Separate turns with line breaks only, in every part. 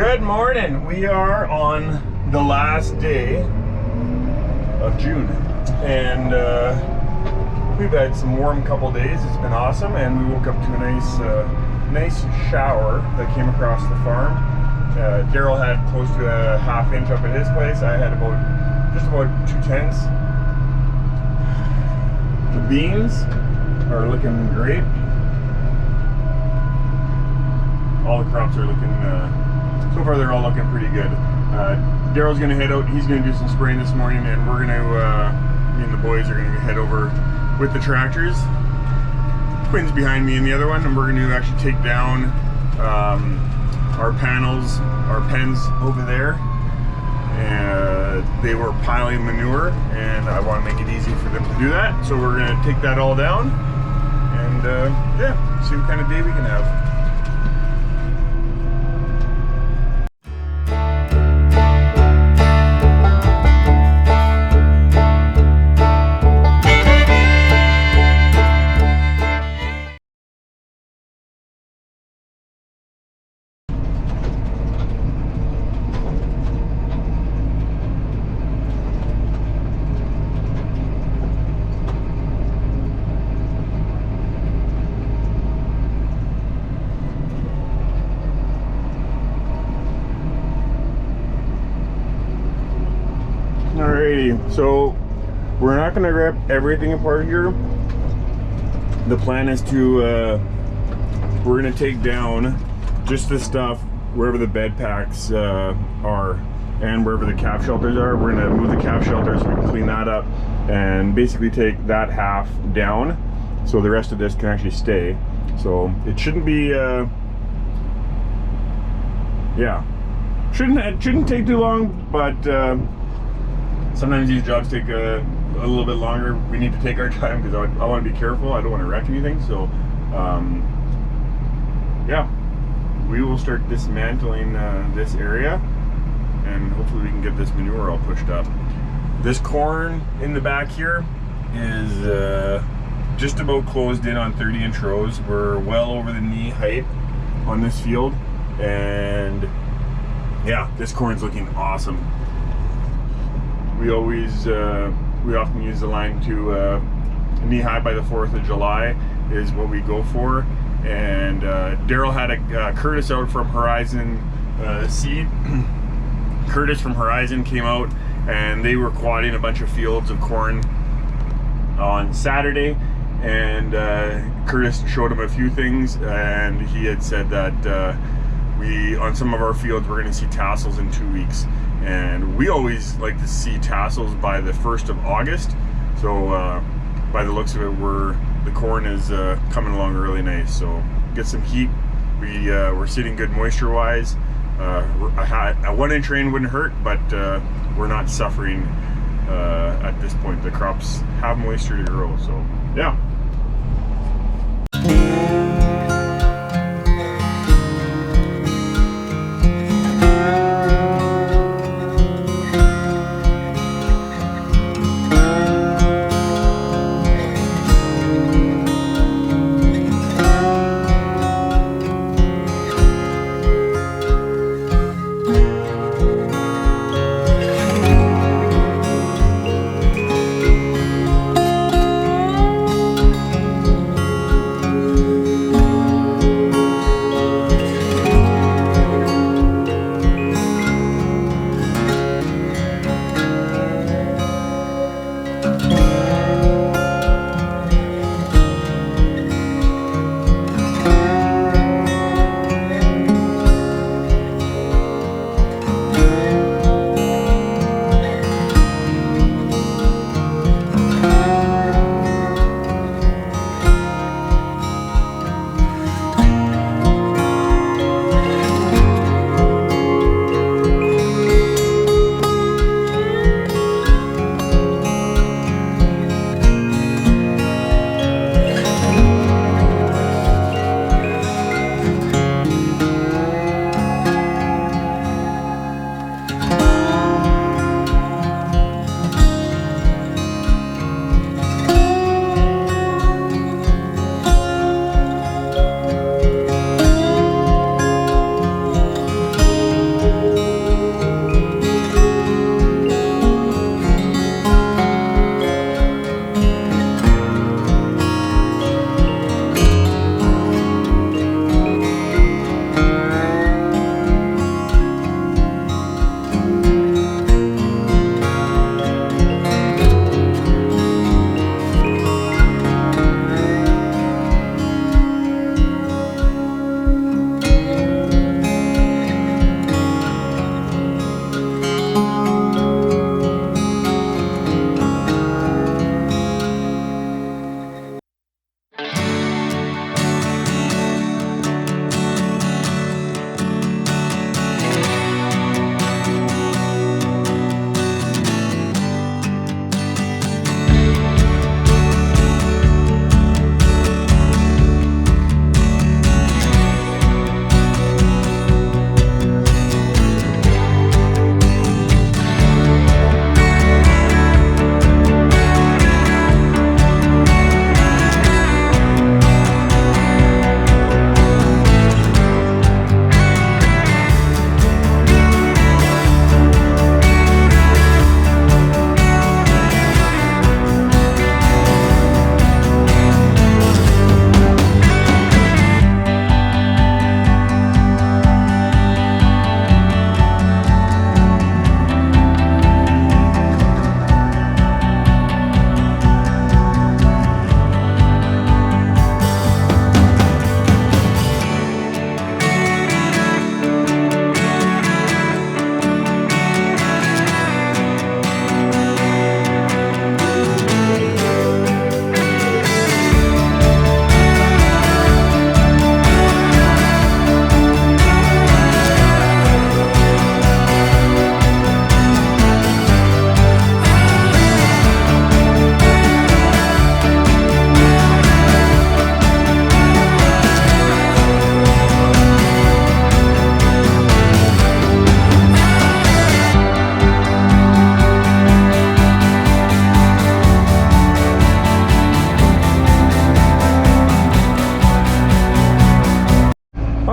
Good morning. We are on the last day of June, and we've had some warm couple days. It's been awesome, and we woke up to a nice shower that came across the farm. Daryl had close to a half inch up at his place. I had just about 2/10. The beans are looking great. All the crops are looking, so far they're all looking pretty good. Daryl's gonna head out, he's gonna do some spraying this morning, and we're gonna, me and the boys are gonna head over with the tractors. Quinn's behind me in the other one, and we're gonna actually take down our panels, our pens over there. And they were piling manure, and I want to make it easy for them to do that. So we're gonna take that all down, and yeah, see what kind of day we can have. Alrighty, so we're not going to rip everything apart here. The plan is to, we're going to take down just the stuff wherever the bed packs are and wherever the calf shelters are. We're going to move the calf shelters so we can clean that up and basically take that half down so the rest of this can actually stay. So it shouldn't be, yeah, shouldn't take too long, but sometimes these jobs take a little bit longer. We need to take our time because I want to be careful. I don't want to wreck anything. So, yeah, we will start dismantling this area, and hopefully we can get this manure all pushed up. This corn in the back here is just about closed in on 30-inch rows. We're well over the knee height on this field, and yeah, this corn's looking awesome. We often use the line to knee high by the 4th of July is what we go for. And Daryl had a Curtis out from Horizon Seed. Curtis from Horizon came out, and they were quadding a bunch of fields of corn on Saturday. And Curtis showed him a few things, and he had said that on some of our fields we're going to see tassels in 2 weeks. And we always like to see tassels by the 1st of August. So by the looks of it, the corn is coming along really nice. So get some heat. We're sitting good moisture wise. A 1-inch rain wouldn't hurt, but we're not suffering at this point. The crops have moisture to grow. So yeah.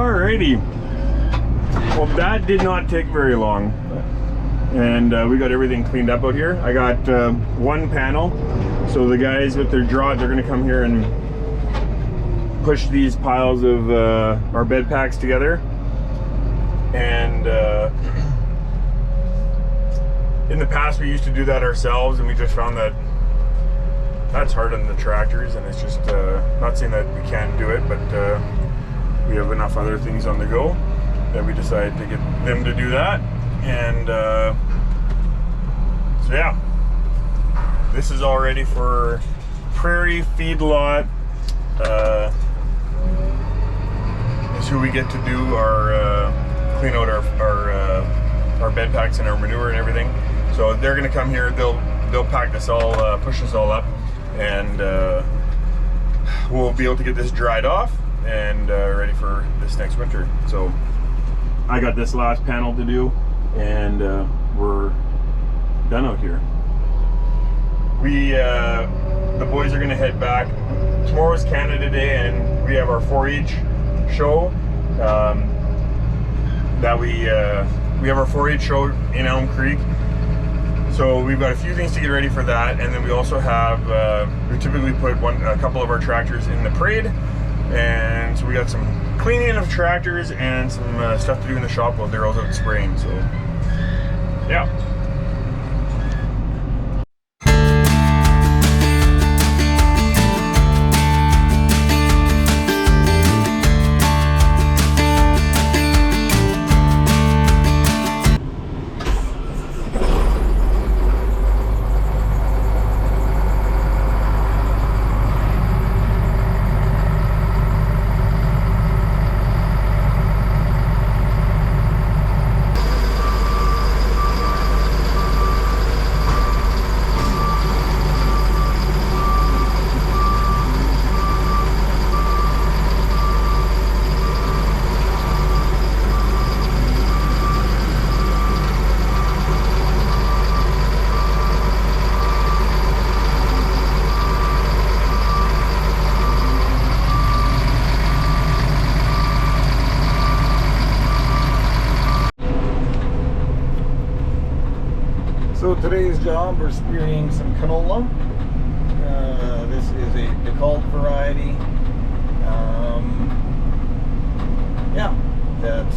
Alrighty. Well, that did not take very long. And we got everything cleaned up out here. I got one panel. So the guys with their draw, they're gonna come here and push these piles of our bed packs together. And in the past we used to do that ourselves, and we just found that that's hard on the tractors, and it's just not saying that we can't do it, but we have enough other things on the go that we decided to get them to do that. And so yeah, this is all ready for prairie feedlot. Is who we get to do our clean out our bed packs and our manure and everything. So they're gonna come here, they'll pack this all, push this all up, and we'll be able to get this dried off and ready for this next winter. So I got this last panel to do, and we're done out here. The boys are gonna head back. Tomorrow's Canada Day, and we have our 4-H show. We have our 4-H show in Elm Creek. So we've got a few things to get ready for that, and then we also have we typically put a couple of our tractors in the parade, and so we got some cleaning of tractors and some stuff to do in the shop while Daryl's out spraying. So yeah.
So today's job, we're spraying some canola. This is a deculp variety. That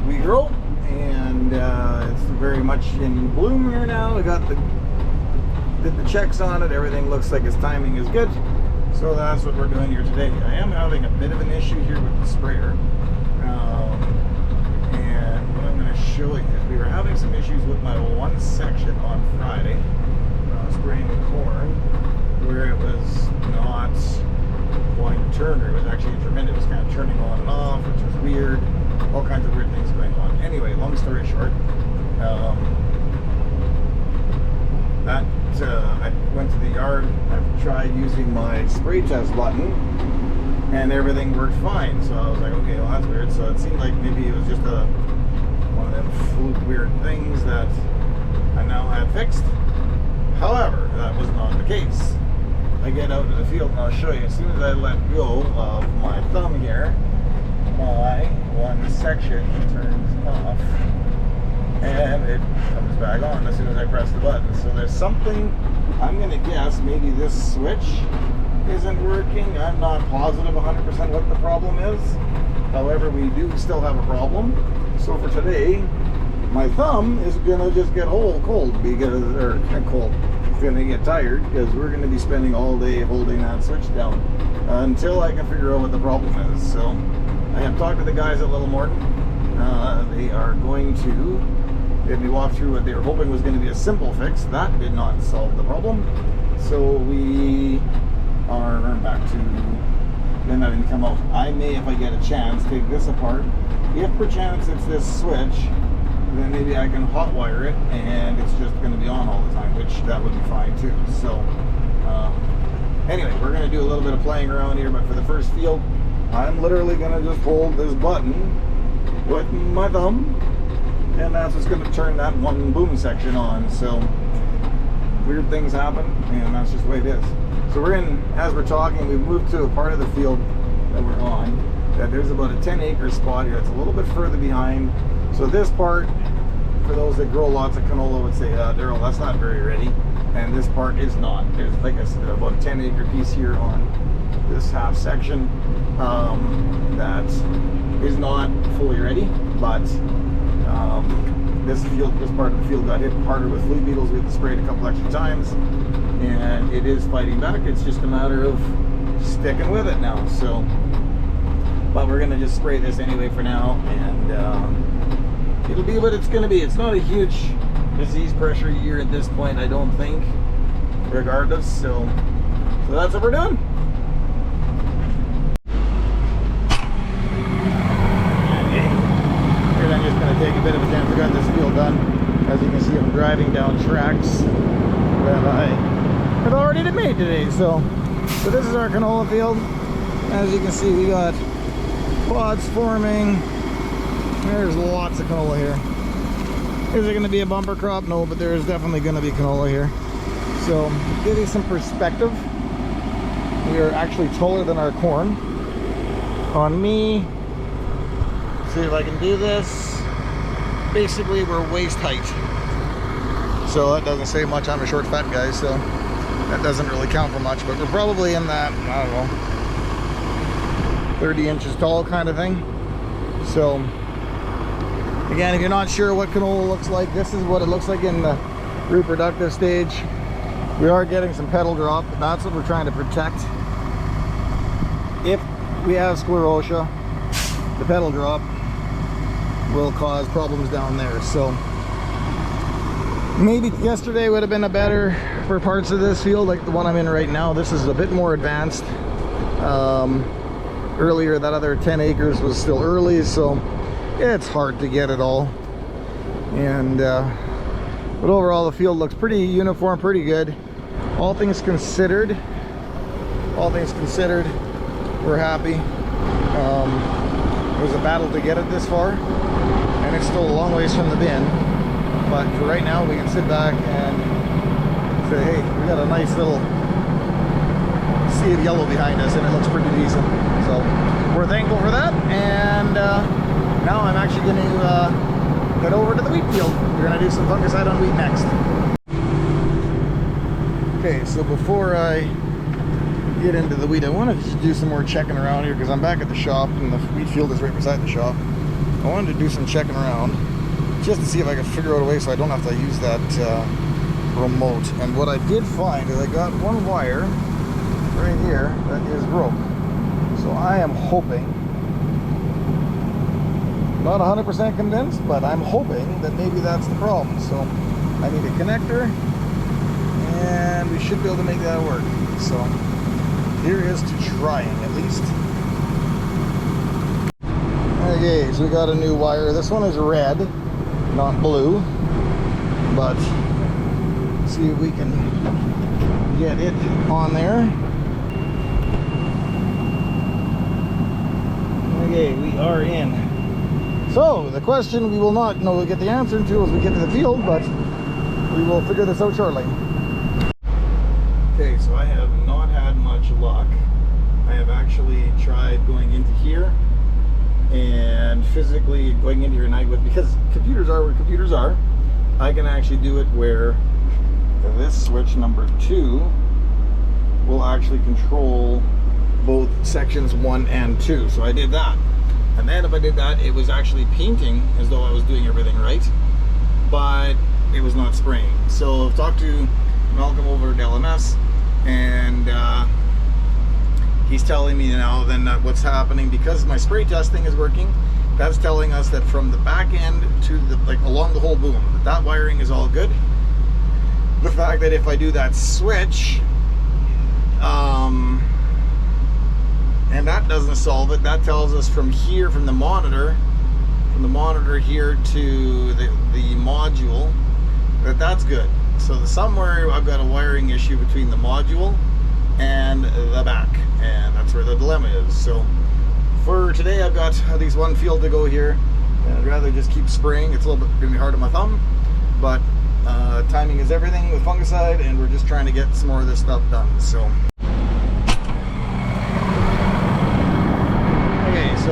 we grow, and it's very much in bloom here now. We got did the checks on it. Everything looks like its timing is good. So that's what we're doing here today. I am having a bit of an issue here with the sprayer. And what I'm going to show you is we were having some issues with my one section on Friday when I was spraying the corn, where it was not going to turn, or it was actually intermittent. It was kind of turning on and off, which was weird. All kinds of weird things going on. Anyway, long story short, I went to the yard. I tried using my spray test button, and everything worked fine. So I was like, okay, well that's weird. So it seemed like maybe it was just one of them fluke weird things that I now had fixed. However, that was not the case. I get out to the field, and I'll show you. As soon as I let go of my thumb here, my one section turns off, and it comes back on as soon as I press the button. So there's something, I'm going to guess, maybe this switch isn't working. I'm not positive 100% what the problem is. However, we do still have a problem. So for today, my thumb is going to just get cold, because, or cold. It's going to get tired, because we're going to be spending all day holding that switch down until I can figure out what the problem is. So I have talked to the guys at Little Morton. They are going to let me walk through what they were hoping was going to be a simple fix. That did not solve the problem. So we are back to them having to come out. I may, if I get a chance, take this apart. If perchance it's this switch, then maybe I can hotwire it and it's just going to be on all the time, which that would be fine too. So anyway, we're going to do a little bit of playing around here, but for the first field, I'm literally going to just hold this button with my thumb, and that's what's going to turn that one boom section on. So weird things happen, and that's just the way it is. So we're in, as we're talking, we've moved to a part of the field that we're on, that there's about a 10-acre spot here that's a little bit further behind. So this part, for those that grow lots of canola, would say, Daryl, that's not very ready. And this part is not. There's, like I said, about a 10-acre piece here on this half section that is not fully ready. But this part of the field got hit harder with flea beetles. We had to spray it a couple extra times, and it is fighting back. It's just a matter of sticking with it now. So, but we're gonna just spray this anyway for now, and it'll be what it's gonna be. It's not a huge disease pressure year at this point, I don't think, regardless. So that's what we're doing. I'm just going to take a bit of a chance to get this field done. As you can see, I'm driving down tracks that I have already made today. So this is our canola field. As you can see, we got pods forming. There's lots of canola here. Is it going to be a bumper crop? No, but there is definitely going to be canola here. So to give you some perspective, we are actually taller than our corn. On me, see if I can do this. Basically, we're waist height. So that doesn't say much. I'm a short, fat guy, so that doesn't really count for much. But we're probably in that, I don't know, 30 inches tall kind of thing. So again, if you're not sure what canola looks like, this is what it looks like in the reproductive stage. We are getting some petal drop, but that's what we're trying to protect. If we have sclerotia, the petal drop will cause problems down there. So maybe yesterday would have been a better for parts of this field, like the one I'm in right now. This is a bit more advanced. Earlier, that other 10 acres was still early, so it's hard to get it all. And but overall, the field looks pretty uniform, pretty good. All things considered, we're happy. It was a battle to get it this far, and it's still a long ways from the bin. But for right now, we can sit back and say, hey, we got a nice little sea of yellow behind us, and it looks pretty decent. So we're thankful for that. And now I'm actually going to head over to the wheat field. We're going to do some fungicide on wheat next. Okay, so before I get into the wheat, I wanted to do some more checking around here because I'm back at the shop and the wheat field is right beside the shop. I wanted to do some checking around just to see if I could figure out a way so I don't have to use that remote. And what I did find is I got one wire right here that is broke. So I am hoping, not 100% convinced, but I'm hoping that maybe that's the problem. So I need a connector, and we should be able to make that work. So here is to trying, at least. Okay, so we got a new wire. This one is red, not blue, but let's see if we can get it on there. Okay, we are in. So the question we will not know, we'll get the answer until as we get to the field, but we will figure this out shortly. Okay, so I have not had much luck. I have actually tried going into here and physically going into here, and because computers are where computers are, I can actually do it where this switch number 2 will actually control both sections 1 and 2. So I did that, and then if I did that, it was actually painting as though I was doing everything right, but it was not spraying. So I've talked to Malcolm over at LMS, and he's telling me now then that what's happening, because my spray testing is working, that's telling us that from the back end to the, like, along the whole boom, that wiring is all good. The fact that if I do that switch, and that doesn't solve it, that tells us from here, from the monitor here to the module, that's good. So somewhere I've got a wiring issue between the module and the back, and that's where the dilemma is. So for today, I've got at least one field to go here, and I'd rather just keep spraying. It's a little bit gonna be hard on my thumb, but timing is everything with fungicide, and we're just trying to get some more of this stuff done. So okay, so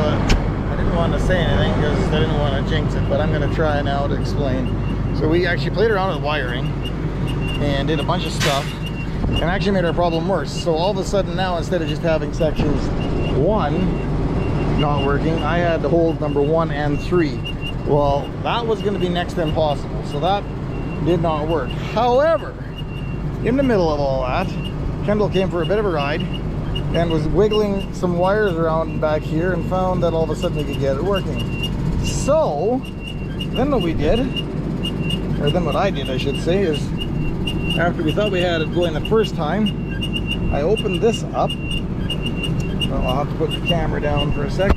want to say anything because I didn't want to jinx it, but I'm going to try now to explain. So we actually played around with wiring and did a bunch of stuff and actually made our problem worse. So all of a sudden now, instead of just having sections 1 not working, I had to hold number 1 and 3. Well, that was going to be next to impossible, so that did not work. However, in the middle of all that, Kendall came for a bit of a ride and was wiggling some wires around back here and found that all of a sudden we could get it working. So then what we did, or then what I did I should say, is after we thought we had it going the first time, I opened this up. Well, I'll have to put the camera down for a sec.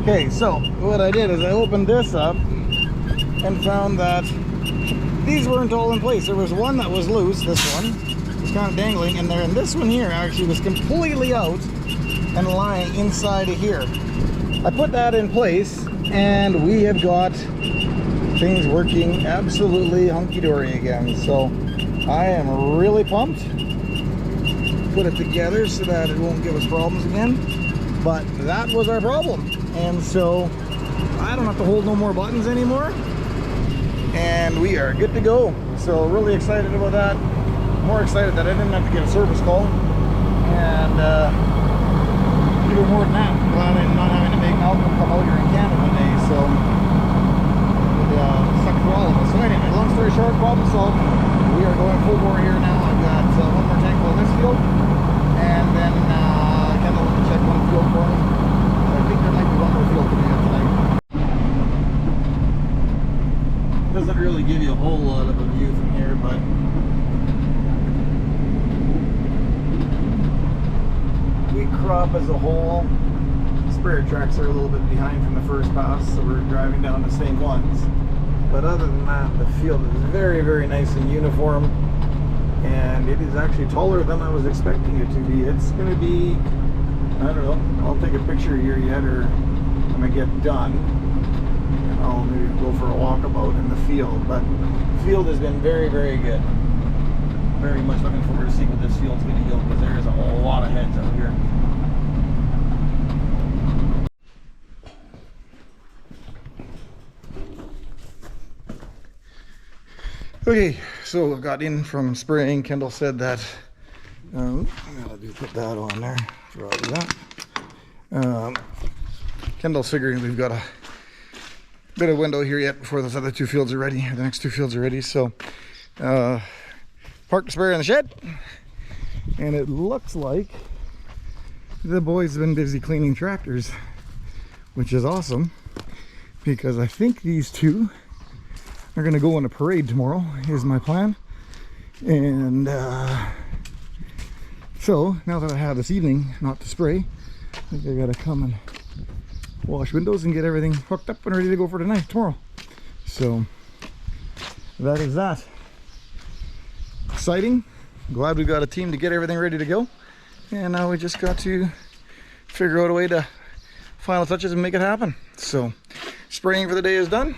Okay, so what I did is I opened this up and found that these weren't all in place. There was one that was loose, this one was kind of dangling, and this one here actually was completely out and lying inside of here. I put that in place and we have got things working absolutely hunky-dory again. So I am really pumped. Put it together so that it won't give us problems again. But that was our problem. And so I don't have to hold no more buttons anymore. And we are good to go. So really excited about that. More excited that I didn't have to get a service call. And even more than that, glad I'm not having to make Malcolm come out here in Canada today. So it sucked for all of us. So anyway, long story short, problem solved. We are going full bore here now. I've got one more tank on this field. And then Kendall will check one field for me. I think there might be one more field to do tonight. Doesn't really give you a whole lot of a view from here, but we crop as a whole. Sprayer tracks are a little bit behind from the first pass, so we're driving down the same ones. But other than that, the field is very, very nice and uniform, and it is actually taller than I was expecting it to be. It's going to be, I don't know, I'll take a picture here yet, or when I get done, and I'll maybe go for a walkabout in the field. But the field has been very, very good. Very much looking forward to seeing what this field's going to yield, because there is a lot of heads out here. Okay, so I got in from spraying. Kendall said that I gotta put that on there. Forgot to do that. Kendall's figuring we've got a bit of window here yet before those other 2 fields are ready. The next 2 fields are ready. So parked the sprayer in the shed, and it looks like the boys have been busy cleaning tractors, which is awesome, because I think these 2 are gonna go on a parade tomorrow, is my plan. And so now that I have this evening not to spray, I think I gotta come and wash windows and get everything hooked up and ready to go for tonight, tomorrow. So that is that. Exciting. Glad we've got a team to get everything ready to go. And now we just got to figure out a way to final touches and make it happen. So spraying for the day is done.